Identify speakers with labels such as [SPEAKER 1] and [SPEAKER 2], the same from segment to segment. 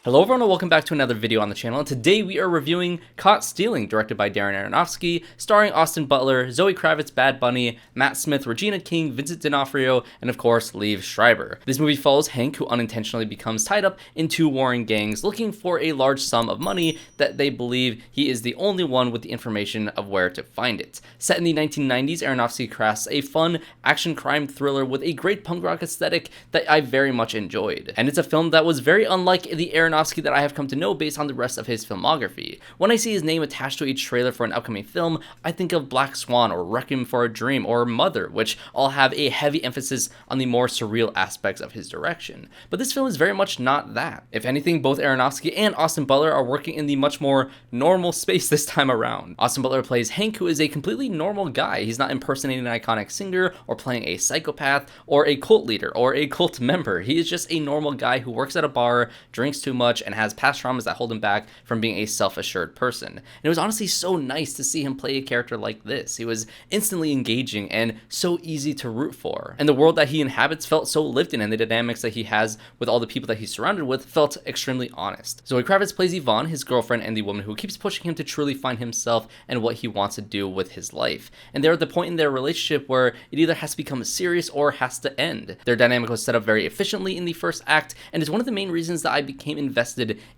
[SPEAKER 1] Hello everyone and welcome back to another video on the channel, and today we are reviewing Caught Stealing, directed by Darren Aronofsky, starring Austin Butler, Zoë Kravitz, Bad Bunny, Matt Smith, Regina King, Vincent D'Onofrio, and of course, Liev Schreiber. This movie follows Hank, who unintentionally becomes tied up in two warring gangs looking for a large sum of money that they believe he is the only one with the information of where to find it. Set in the 1990s, Aronofsky crafts a fun action crime thriller with a great punk rock aesthetic that I very much enjoyed. And it's a film that was very unlike the Aronofsky that I have come to know based on the rest of his filmography. When I see his name attached to a trailer for an upcoming film, I think of Black Swan or Requiem for a Dream or Mother, which all have a heavy emphasis on the more surreal aspects of his direction. But this film is very much not that. If anything, both Aronofsky and Austin Butler are working in the much more normal space this time around. Austin Butler plays Hank, who is a completely normal guy. He's not impersonating an iconic singer or playing a psychopath or a cult leader or a cult member. He is just a normal guy who works at a bar, drinks too much, and has past traumas that hold him back from being a self-assured person. And it was honestly so nice to see him play a character like this. He was instantly engaging and so easy to root for. And the world that he inhabits felt so lived in, and the dynamics that he has with all the people that he's surrounded with felt extremely honest. Zoë Kravitz plays YVONNE, his girlfriend and the woman who keeps pushing him to truly find himself and what he wants to do with his life. And they're at the point in their relationship where it either has to become serious or has to end. Their dynamic was set up very efficiently in the first act, and is one of the main reasons that I became invested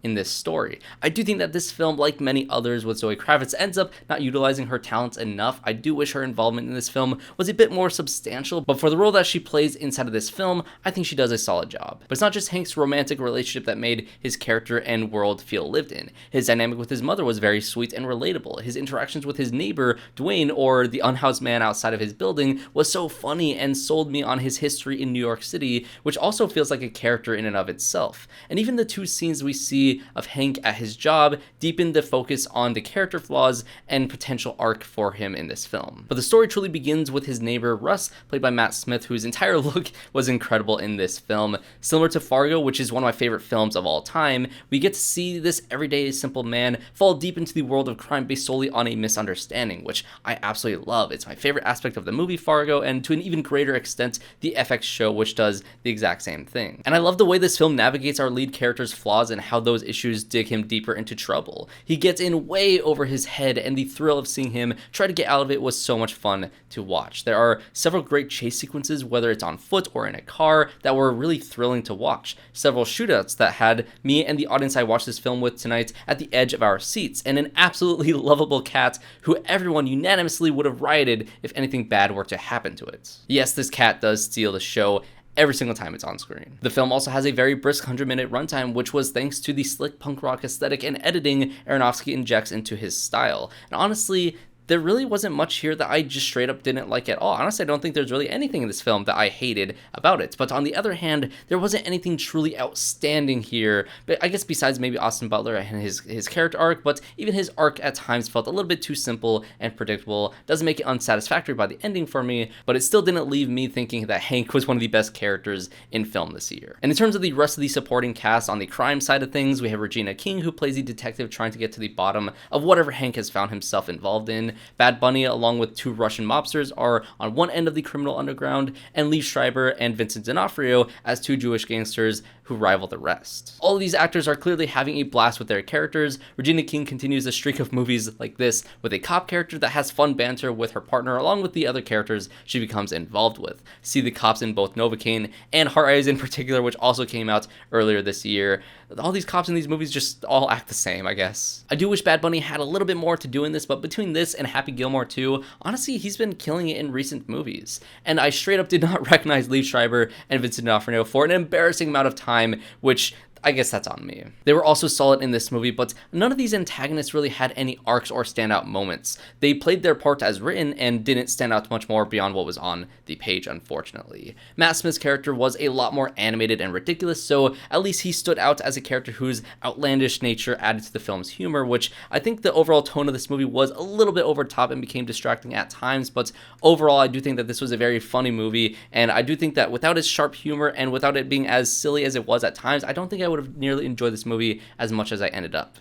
[SPEAKER 1] in this story. I do think that this film, like many others with Zoë Kravitz, ends up not utilizing her talents enough. I do wish her involvement in this film was a bit more substantial, but for the role that she plays inside of this film, I think she does a solid job. But it's not just Hank's romantic relationship that made his character and world feel lived in. His dynamic with his mother was very sweet and relatable. His interactions with his neighbor, Dwayne, or the unhoused man outside of his building, was so funny and sold me on his history in New York City, which also feels like a character in and of itself. And even the two scenes we see of Hank at his job deepened the focus on the character flaws and potential arc for him in this film. But the story truly begins with his neighbor Russ, played by Matt Smith, whose entire look was incredible in this film. Similar to Fargo, which is one of my favorite films of all time, we get to see this everyday simple man fall deep into the world of crime based solely on a misunderstanding, which I absolutely love. It's my favorite aspect of the movie Fargo, and to an even greater extent, the FX show, which does the exact same thing. And I love the way this film navigates our lead character's flaws and how those issues dig him deeper into trouble. He gets in way over his head, and the thrill of seeing him try to get out of it was so much fun to watch. There are several great chase sequences, whether it's on foot or in a car, that were really thrilling to watch. Several shootouts that had me and the audience I watched this film with tonight at the edge of our seats, and an absolutely lovable cat who everyone unanimously would have rioted if anything bad were to happen to it. Yes, this cat does steal the show every single time it's on screen. The film also has a very brisk 100-minute runtime, which was thanks to the slick punk rock aesthetic and editing Aronofsky injects into his style. And honestly, there really wasn't much here that I just straight up didn't like at all. Honestly, I don't think there's really anything in this film that I hated about it. But on the other hand, there wasn't anything truly outstanding here. But I guess besides maybe Austin Butler and his character arc, but even his arc at times felt a little bit too simple and predictable. Doesn't make it unsatisfactory by the ending for me, but it still didn't leave me thinking that Hank was one of the best characters in film this year. And in terms of the rest of the supporting cast on the crime side of things, we have Regina King, who plays the detective trying to get to the bottom of whatever Hank has found himself involved in. Bad Bunny, along with two Russian mobsters, are on one end of the criminal underground, and Liev Schreiber and Vincent D'Onofrio as two Jewish gangsters who rival the rest. All of these actors are clearly having a blast with their characters. Regina King continues a streak of movies like this with a cop character that has fun banter with her partner along with the other characters she becomes involved with. See the cops in both Novocaine and Heart Eyes in particular, which also came out earlier this year. All these cops in these movies just all act the same, I guess. I do wish Bad Bunny had a little bit more to do in this, but between this and Happy Gilmore 2, honestly, he's been killing it in recent movies. And I straight up did not recognize Liev Schreiber and Vincent D'Onofrio for an embarrassing amount of time, which I guess that's on me. They were also solid in this movie, but none of these antagonists really had any arcs or standout moments. They played their part as written and didn't stand out much more beyond what was on the page, unfortunately. Matt Smith's character was a lot more animated and ridiculous, so at least he stood out as a character whose outlandish nature added to the film's humor, which I think the overall tone of this movie was a little bit over top and became distracting at times, but overall I do think that this was a very funny movie, and I do think that without its sharp humor and without it being as silly as it was at times, I don't think I would have nearly enjoyed this movie as much as I ended up.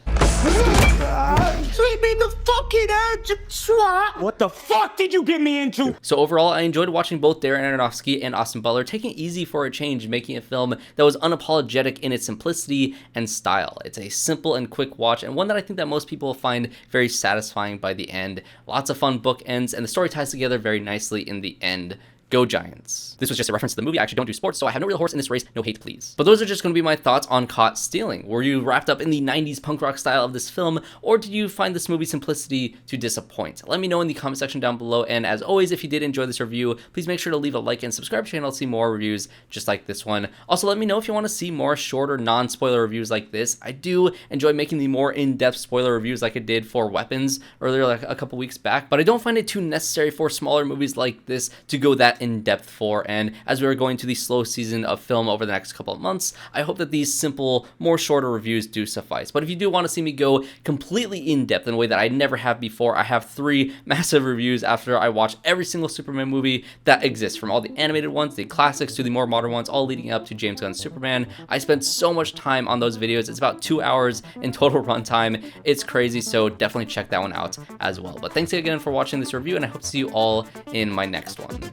[SPEAKER 2] Sweep me the fucking edge, swat! What the fuck did you get me into?
[SPEAKER 1] So overall, I enjoyed watching both Darren Aronofsky and Austin Butler taking it easy for a change, making a film that was unapologetic in its simplicity and style. It's a simple and quick watch, and one that I think that most people will find very satisfying by the end. Lots of fun bookends, and the story ties together very nicely in the end. Go Giants. This was just a reference to the movie. I actually don't do sports, so I have no real horse in this race. No hate, please. But those are just going to be my thoughts on Caught Stealing. Were you wrapped up in the 90s punk rock style of this film, or did you find this movie's simplicity to disappoint? Let me know in the comment section down below, and as always, if you did enjoy this review, please make sure to leave a like and subscribe to the channel to see more reviews just like this one. Also, let me know if you want to see more shorter, non-spoiler reviews like this. I do enjoy making the more in-depth spoiler reviews like I did for Weapons earlier, like a couple weeks back, but I don't find it too necessary for smaller movies like this to go that in-depth for. And as we are going to the slow season of film over the next couple of months, I hope that these simple, more shorter reviews do suffice. But if you do want to see me go completely in-depth in a way that I never have before, I have 3 massive reviews after I watch every single Superman movie that exists, from all the animated ones, the classics, to the more modern ones, all leading up to James Gunn's Superman. I spent so much time on those videos. It's about 2 hours in total runtime. It's crazy, so definitely check that one out as well. But thanks again for watching this review, and I hope to see you all in my next one.